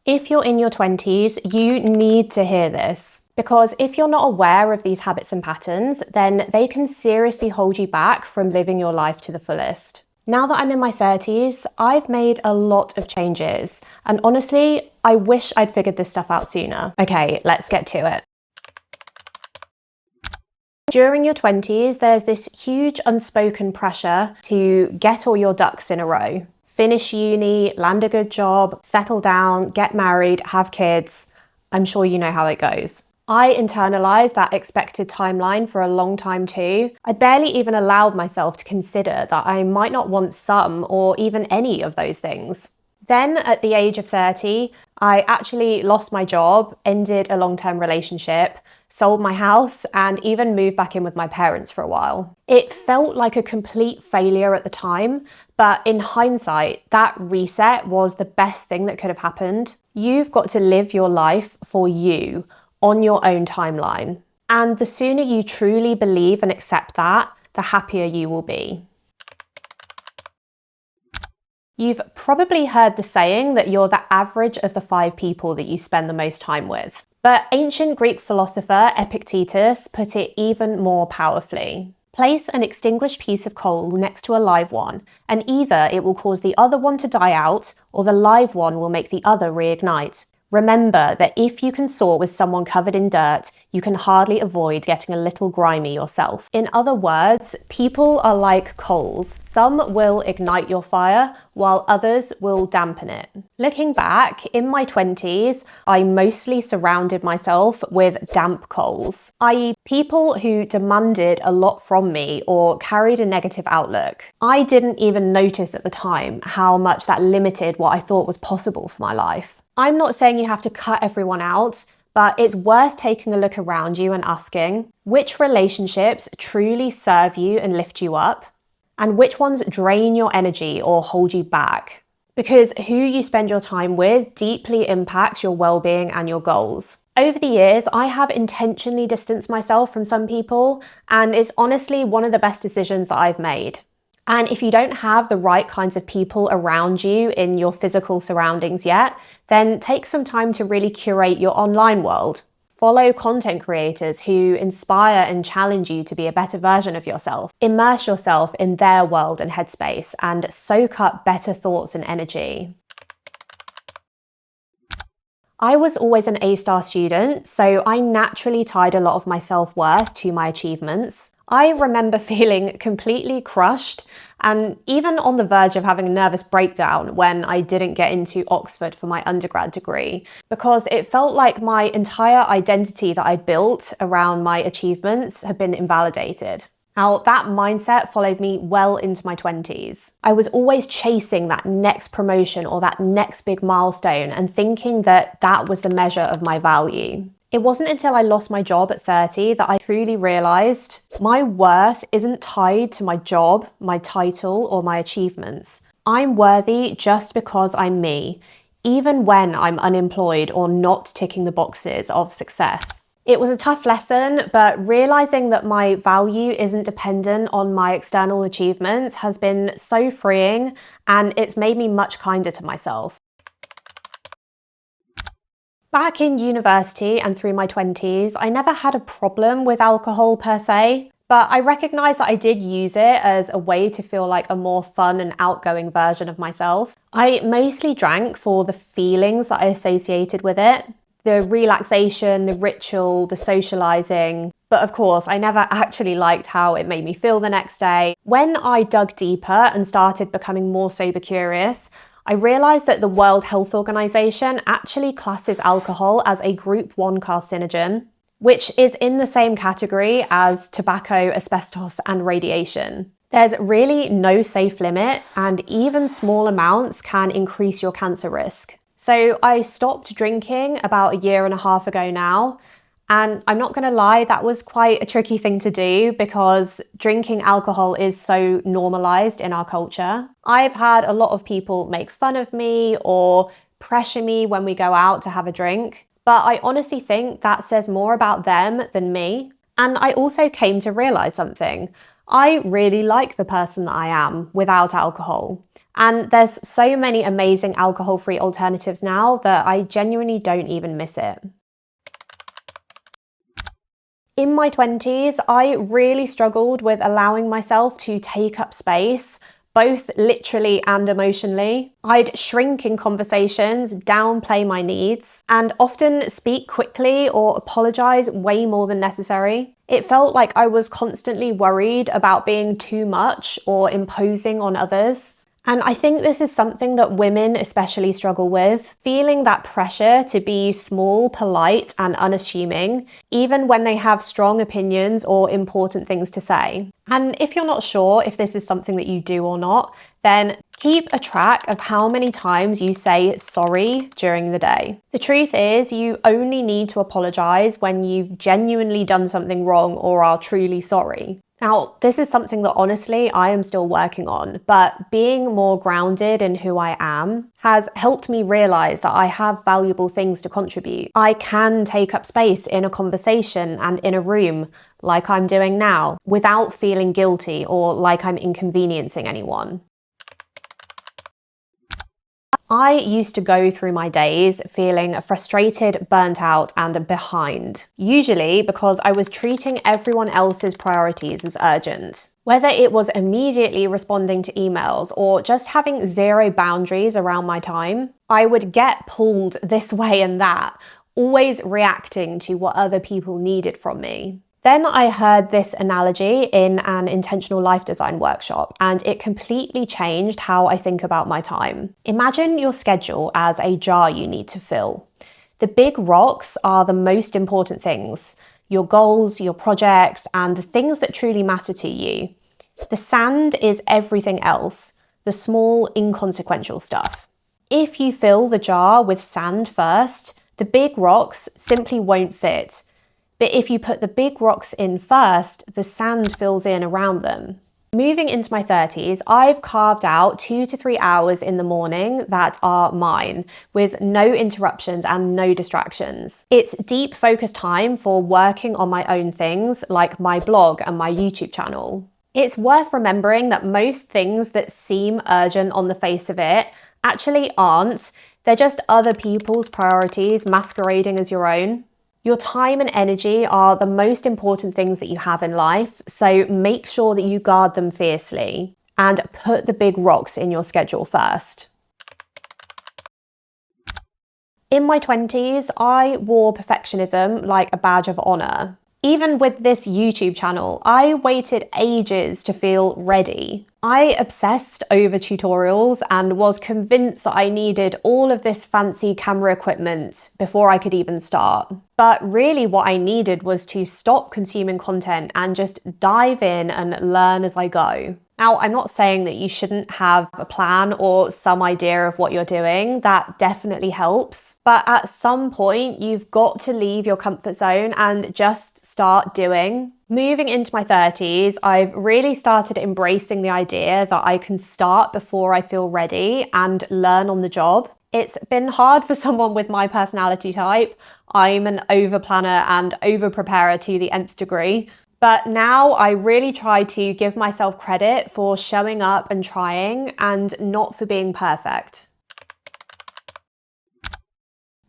If you're in your 20s, you need to hear this. Because if you're not aware of these habits and patterns, then they can seriously hold you back from living your life to the fullest. Now that I'm in my 30s, I've made a lot of changes. And honestly, I wish I'd figured this stuff out sooner. Okay, let's get to it. During your 20s, there's this huge unspoken pressure to get all your ducks in a row. Finish uni, land a good job, settle down, get married, have kids. I'm sure you know how it goes. I internalized that expected timeline for a long time too. I barely even allowed myself to consider that I might not want some or even any of those things. Then at the age of 30, I actually lost my job, ended a long-term relationship, sold my house, and even moved back in with my parents for a while. It felt like a complete failure at the time, but in hindsight, that reset was the best thing that could have happened. You've got to live your life for you, on your own timeline. And the sooner you truly believe and accept that, the happier you will be. You've probably heard the saying that you're the average of the 5 people that you spend the most time with. But ancient Greek philosopher Epictetus put it even more powerfully. Place an extinguished piece of coal next to a live one, and either it will cause the other one to die out, or the live one will make the other reignite. Remember that if you can soar with someone covered in dirt, you can hardly avoid getting a little grimy yourself. In other words, people are like coals. Some will ignite your fire, while others will dampen it. Looking back, in my 20s, I mostly surrounded myself with damp coals, i.e. people who demanded a lot from me or carried a negative outlook. I didn't even notice at the time how much that limited what I thought was possible for my life. I'm not saying you have to cut everyone out, but it's worth taking a look around you and asking which relationships truly serve you and lift you up, and which ones drain your energy or hold you back. Because who you spend your time with deeply impacts your well-being and your goals. Over the years, I have intentionally distanced myself from some people, and it's honestly one of the best decisions that I've made. And if you don't have the right kinds of people around you in your physical surroundings yet, then take some time to really curate your online world. Follow content creators who inspire and challenge you to be a better version of yourself. Immerse yourself in their world and headspace and soak up better thoughts and energy. I was always an A-star student, so I naturally tied a lot of my self-worth to my achievements. I remember feeling completely crushed and even on the verge of having a nervous breakdown when I didn't get into Oxford for my undergrad degree, because it felt like my entire identity that I'd built around my achievements had been invalidated. Now, that mindset followed me well into my 20s. I was always chasing that next promotion or that next big milestone and thinking that that was the measure of my value. It wasn't until I lost my job at 30 that I truly realized my worth isn't tied to my job, my title, or my achievements. I'm worthy just because I'm me, even when I'm unemployed or not ticking the boxes of success. It was a tough lesson, but realizing that my value isn't dependent on my external achievements has been so freeing, and it's made me much kinder to myself. Back in university and through my 20s, I never had a problem with alcohol per se, but I recognized that I did use it as a way to feel like a more fun and outgoing version of myself. I mostly drank for the feelings that I associated with it. The relaxation, the ritual, the socializing. But of course, I never actually liked how it made me feel the next day. When I dug deeper and started becoming more sober curious, I realized that the World Health Organization actually classes alcohol as a Group 1 carcinogen, which is in the same category as tobacco, asbestos, and radiation. There's really no safe limit, and even small amounts can increase your cancer risk. So I stopped drinking about a year and a half ago now, and I'm not going to lie, that was quite a tricky thing to do because drinking alcohol is so normalized in our culture. I've had a lot of people make fun of me or pressure me when we go out to have a drink, but I honestly think that says more about them than me. And I also came to realize something. I really like the person that I am without alcohol. And there's so many amazing alcohol-free alternatives now that I genuinely don't even miss it. In my 20s, I really struggled with allowing myself to take up space, both literally and emotionally. I'd shrink in conversations, downplay my needs, and often speak quickly or apologise way more than necessary. It felt like I was constantly worried about being too much or imposing on others. And I think this is something that women especially struggle with, feeling that pressure to be small, polite, and unassuming, even when they have strong opinions or important things to say. And if you're not sure if this is something that you do or not, then keep a track of how many times you say sorry during the day. The truth is, you only need to apologise when you've genuinely done something wrong or are truly sorry. Now, this is something that honestly I am still working on, but being more grounded in who I am has helped me realise that I have valuable things to contribute. I can take up space in a conversation and in a room like I'm doing now without feeling guilty or like I'm inconveniencing anyone. I used to go through my days feeling frustrated, burnt out, and behind, usually because I was treating everyone else's priorities as urgent. Whether it was immediately responding to emails or just having zero boundaries around my time, I would get pulled this way and that, always reacting to what other people needed from me. Then I heard this analogy in an intentional life design workshop, and it completely changed how I think about my time. Imagine your schedule as a jar you need to fill. The big rocks are the most important things, your goals, your projects, and the things that truly matter to you. The sand is everything else, the small, inconsequential stuff. If you fill the jar with sand first, the big rocks simply won't fit. But if you put the big rocks in first, the sand fills in around them. Moving into my 30s, I've carved out 2 to 3 hours in the morning that are mine, with no interruptions and no distractions. It's deep focus time for working on my own things, like my blog and my YouTube channel. It's worth remembering that most things that seem urgent on the face of it actually aren't. They're just other people's priorities masquerading as your own. Your time and energy are the most important things that you have in life, so make sure that you guard them fiercely and put the big rocks in your schedule first. In my 20s, I wore perfectionism like a badge of honour. Even with this YouTube channel, I waited ages to feel ready. I obsessed over tutorials and was convinced that I needed all of this fancy camera equipment before I could even start. But really what I needed was to stop consuming content and just dive in and learn as I go. Now, I'm not saying that you shouldn't have a plan or some idea of what you're doing. That definitely helps. But at some point, you've got to leave your comfort zone and just start doing. Moving into my 30s, I've really started embracing the idea that I can start before I feel ready and learn on the job. It's been hard for someone with my personality type. I'm an over-planner and over-preparer to the nth degree. But now I really try to give myself credit for showing up and trying, and not for being perfect.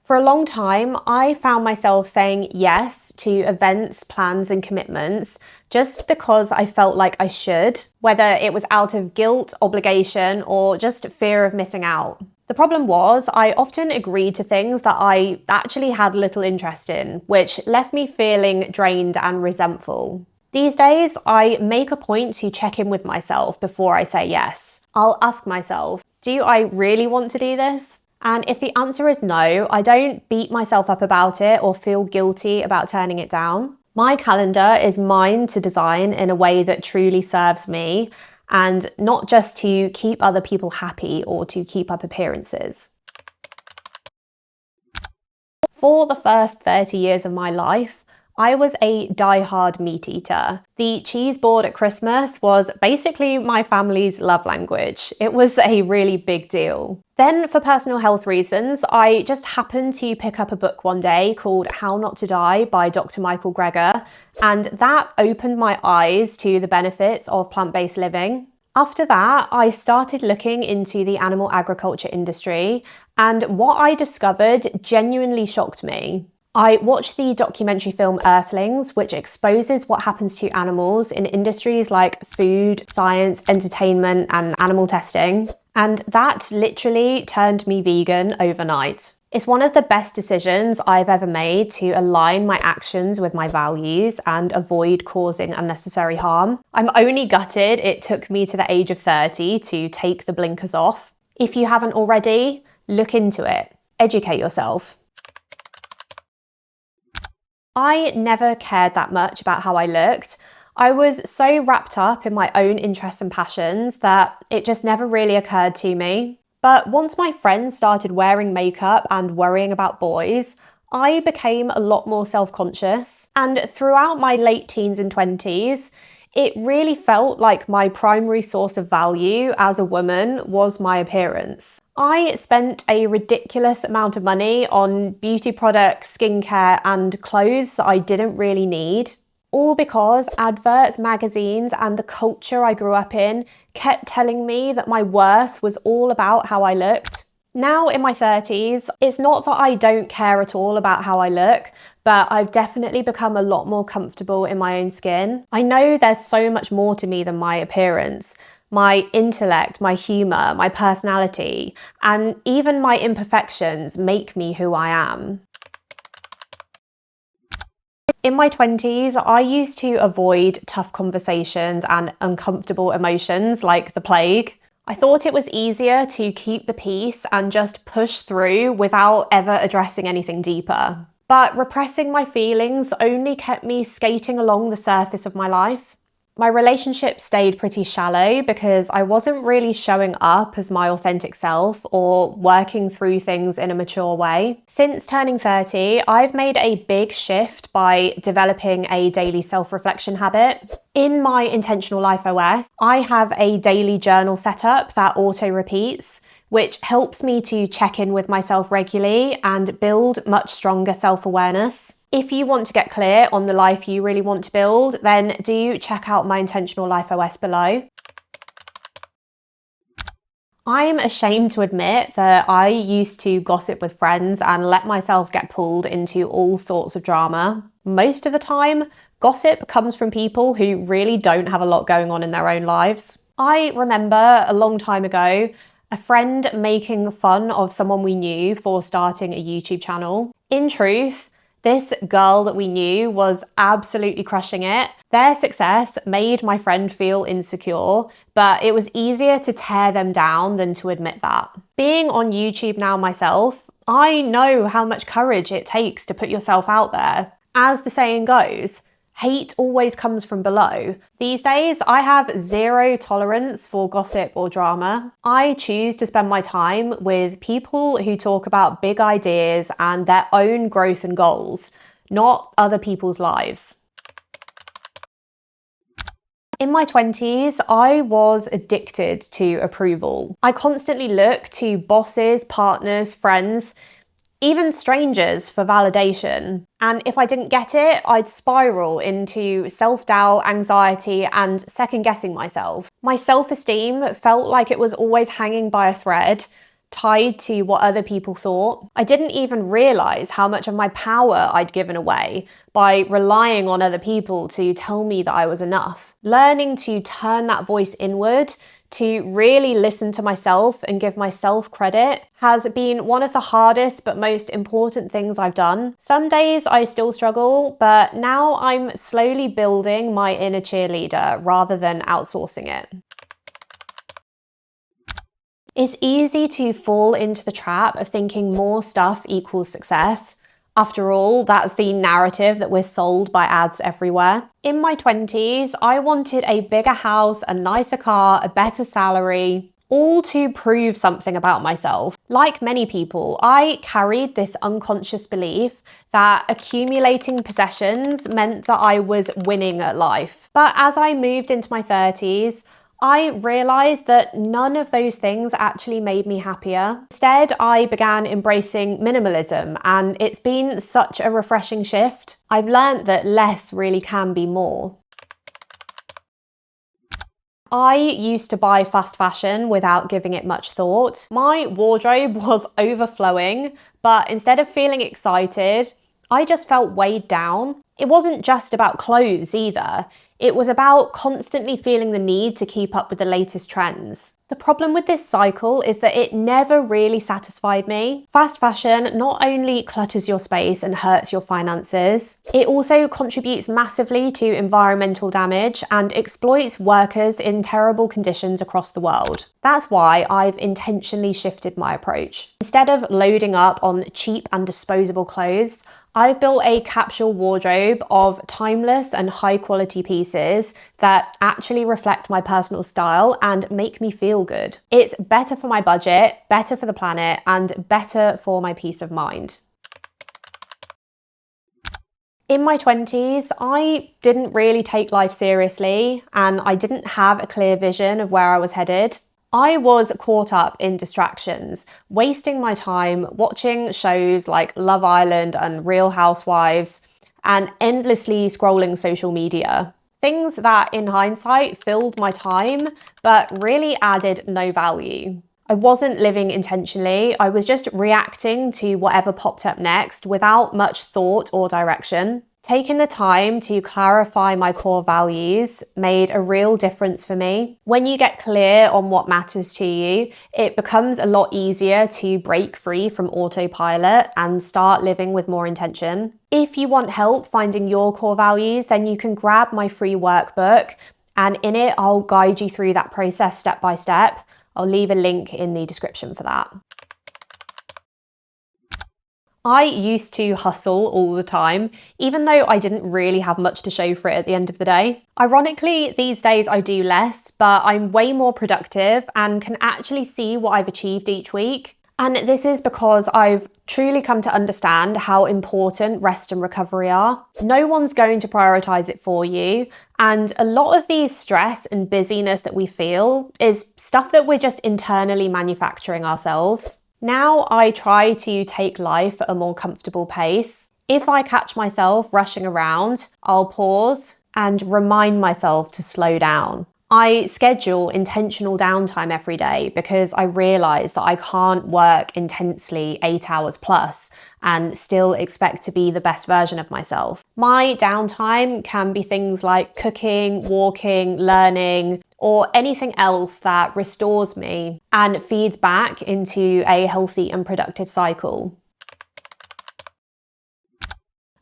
For a long time, I found myself saying yes to events, plans, and commitments just because I felt like I should, whether it was out of guilt, obligation, or just fear of missing out. The problem was, I often agreed to things that I actually had little interest in, which left me feeling drained and resentful. These days, I make a point to check in with myself before I say yes. I'll ask myself, do I really want to do this? And if the answer is no, I don't beat myself up about it or feel guilty about turning it down. My calendar is mine to design in a way that truly serves me, and not just to keep other people happy or to keep up appearances. For the first 30 years of my life, I was a die-hard meat eater. The cheese board at Christmas was basically my family's love language. It was a really big deal. Then, for personal health reasons, I just happened to pick up a book one day called How Not to Die by Dr. Michael Greger, and that opened my eyes to the benefits of plant-based living. After that, I started looking into the animal agriculture industry, and what I discovered genuinely shocked me. I watched the documentary film Earthlings, which exposes what happens to animals in industries like food, science, entertainment, and animal testing. And that literally turned me vegan overnight. It's one of the best decisions I've ever made to align my actions with my values and avoid causing unnecessary harm. I'm only gutted it took me to the age of 30 to take the blinkers off. If you haven't already, look into it. Educate yourself. I never cared that much about how I looked. I was so wrapped up in my own interests and passions that it just never really occurred to me. But once my friends started wearing makeup and worrying about boys, I became a lot more self-conscious. And throughout my late teens and 20s, it really felt like my primary source of value as a woman was my appearance. I spent a ridiculous amount of money on beauty products, skincare, and clothes that I didn't really need. All because adverts, magazines, and the culture I grew up in kept telling me that my worth was all about how I looked. Now in my 30s, it's not that I don't care at all about how I look, but I've definitely become a lot more comfortable in my own skin. I know there's so much more to me than my appearance. My intellect, my humour, my personality, and even my imperfections make me who I am. In my 20s, I used to avoid tough conversations and uncomfortable emotions like the plague. I thought it was easier to keep the peace and just push through without ever addressing anything deeper. But repressing my feelings only kept me skating along the surface of my life. My relationship stayed pretty shallow because I wasn't really showing up as my authentic self or working through things in a mature way. Since turning 30, I've made a big shift by developing a daily self-reflection habit. In my Intentional Life OS, I have a daily journal setup that auto-repeats, which helps me to check in with myself regularly and build much stronger self-awareness. If you want to get clear on the life you really want to build, then do check out my Intentional Life OS below. I'm ashamed to admit that I used to gossip with friends and let myself get pulled into all sorts of drama. Most of the time, gossip comes from people who really don't have a lot going on in their own lives. I remember a long time ago, a friend making fun of someone we knew for starting a YouTube channel. In truth, this girl that we knew was absolutely crushing it. Their success made my friend feel insecure, but it was easier to tear them down than to admit that. Being on YouTube now myself, I know how much courage it takes to put yourself out there. As the saying goes, hate always comes from below. These days, I have zero tolerance for gossip or drama. I choose to spend my time with people who talk about big ideas and their own growth and goals, not other people's lives. In my 20s, I was addicted to approval. I constantly looked to bosses, partners, friends, even strangers for validation. And if I didn't get it, I'd spiral into self-doubt, anxiety, and second-guessing myself. My self-esteem felt like it was always hanging by a thread, tied to what other people thought. I didn't even realise how much of my power I'd given away by relying on other people to tell me that I was enough. Learning to turn that voice inward, to really listen to myself and give myself credit has been one of the hardest but most important things I've done. Some days I still struggle, but now I'm slowly building my inner cheerleader rather than outsourcing it. It's easy to fall into the trap of thinking more stuff equals success. After all, that's the narrative that we're sold by ads everywhere. In my 20s, I wanted a bigger house, a nicer car, a better salary. all to prove something about myself. Like many people, I carried this unconscious belief that accumulating possessions meant that I was winning at life. But as I moved into my 30s, I realised that none of those things actually made me happier. Instead, I began embracing minimalism, and it's been such a refreshing shift. I've learned that less really can be more. I used to buy fast fashion without giving it much thought. My wardrobe was overflowing, but instead of feeling excited, I just felt weighed down. It wasn't just about clothes either. It was about constantly feeling the need to keep up with the latest trends. The problem with this cycle is that it never really satisfied me. Fast fashion not only clutters your space and hurts your finances, it also contributes massively to environmental damage and exploits workers in terrible conditions across the world. That's why I've intentionally shifted my approach. Instead of loading up on cheap and disposable clothes, I've built a capsule wardrobe of timeless and high quality pieces that actually reflect my personal style and make me feel good. It's better for my budget, better for the planet, and better for my peace of mind. In my 20s, I didn't really take life seriously, and I didn't have a clear vision of where I was headed. I was caught up in distractions, wasting my time watching shows like Love Island and Real Housewives, and endlessly scrolling social media. Things that, in hindsight, filled my time, but really added no value. I wasn't living intentionally, I was just reacting to whatever popped up next without much thought or direction. Taking the time to clarify my core values made a real difference for me. When you get clear on what matters to you, it becomes a lot easier to break free from autopilot and start living with more intention. If you want help finding your core values, then you can grab my free workbook, and in it, I'll guide you through that process step by step. I'll leave a link in the description for that. I used to hustle all the time, even though I didn't really have much to show for it at the end of the day. Ironically, these days I do less, but I'm way more productive and can actually see what I've achieved each week. And this is because I've truly come to understand how important rest and recovery are. No one's going to prioritize it for you. And a lot of the stress and busyness that we feel is stuff that we're just internally manufacturing ourselves. Now I try to take life at a more comfortable pace. If I catch myself rushing around, I'll pause and remind myself to slow down. I schedule intentional downtime every day because I realise that I can't work intensely 8 hours plus and still expect to be the best version of myself. My downtime can be things like cooking, walking, learning, or anything else that restores me and feeds back into a healthy and productive cycle.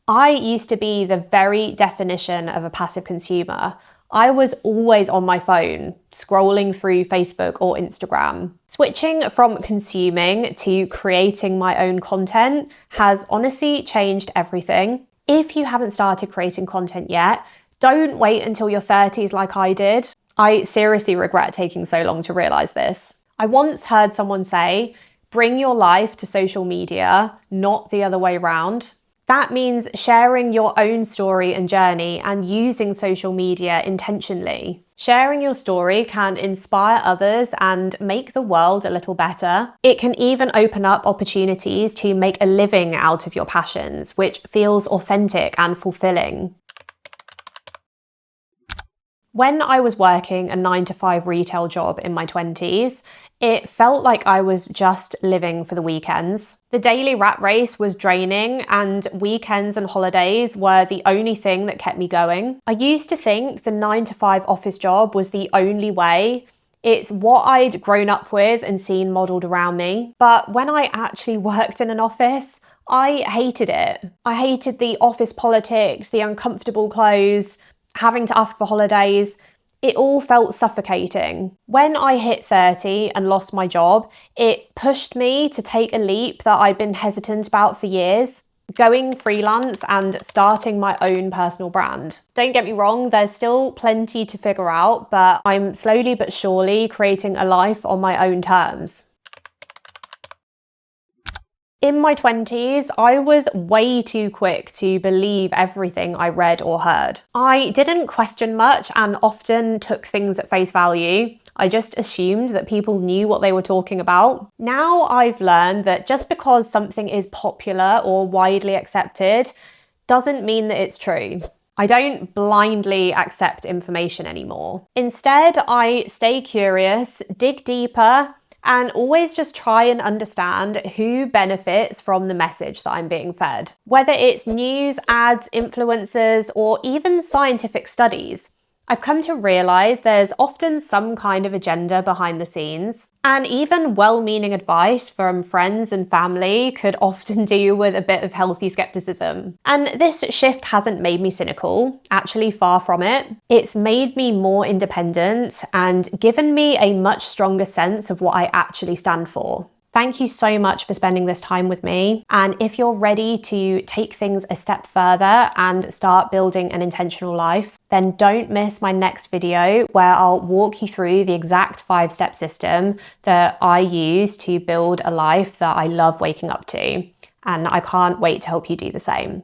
I used to be the very definition of a passive consumer. I was always on my phone, scrolling through Facebook or Instagram. Switching from consuming to creating my own content has honestly changed everything. If you haven't started creating content yet, don't wait until your 30s like I did. I seriously regret taking so long to realise this. I once heard someone say, bring your life to social media, not the other way around. That means sharing your own story and journey and using social media intentionally. Sharing your story can inspire others and make the world a little better. It can even open up opportunities to make a living out of your passions, which feels authentic and fulfilling. When I was working a 9-to-5 retail job in my 20s, it felt like I was just living for the weekends. The daily rat race was draining, and weekends and holidays were the only thing that kept me going. I used to think the 9-to-5 office job was the only way. It's what I'd grown up with and seen modelled around me. But when I actually worked in an office, I hated it. I hated the office politics, the uncomfortable clothes, having to ask for holidays. It all felt suffocating. When I hit 30 and lost my job, it pushed me to take a leap that I'd been hesitant about for years. going freelance and starting my own personal brand. Don't get me wrong, there's still plenty to figure out, but I'm slowly but surely creating a life on my own terms. In my 20s, I was way too quick to believe everything I read or heard. I didn't question much and often took things at face value. I just assumed that people knew what they were talking about. Now I've learned that just because something is popular or widely accepted doesn't mean that it's true. I don't blindly accept information anymore. Instead, I stay curious, dig deeper, and always just try and understand who benefits from the message that I'm being fed. Whether it's news, ads, influencers, or even scientific studies, I've come to realize there's often some kind of agenda behind the scenes, and even well-meaning advice from friends and family could often do with a bit of healthy skepticism. And this shift hasn't made me cynical, actually far from it. It's made me more independent and given me a much stronger sense of what I actually stand for. Thank you so much for spending this time with me. And if you're ready to take things a step further and start building an intentional life, then don't miss my next video where I'll walk you through the exact 5-step system that I use to build a life that I love waking up to. And I can't wait to help you do the same.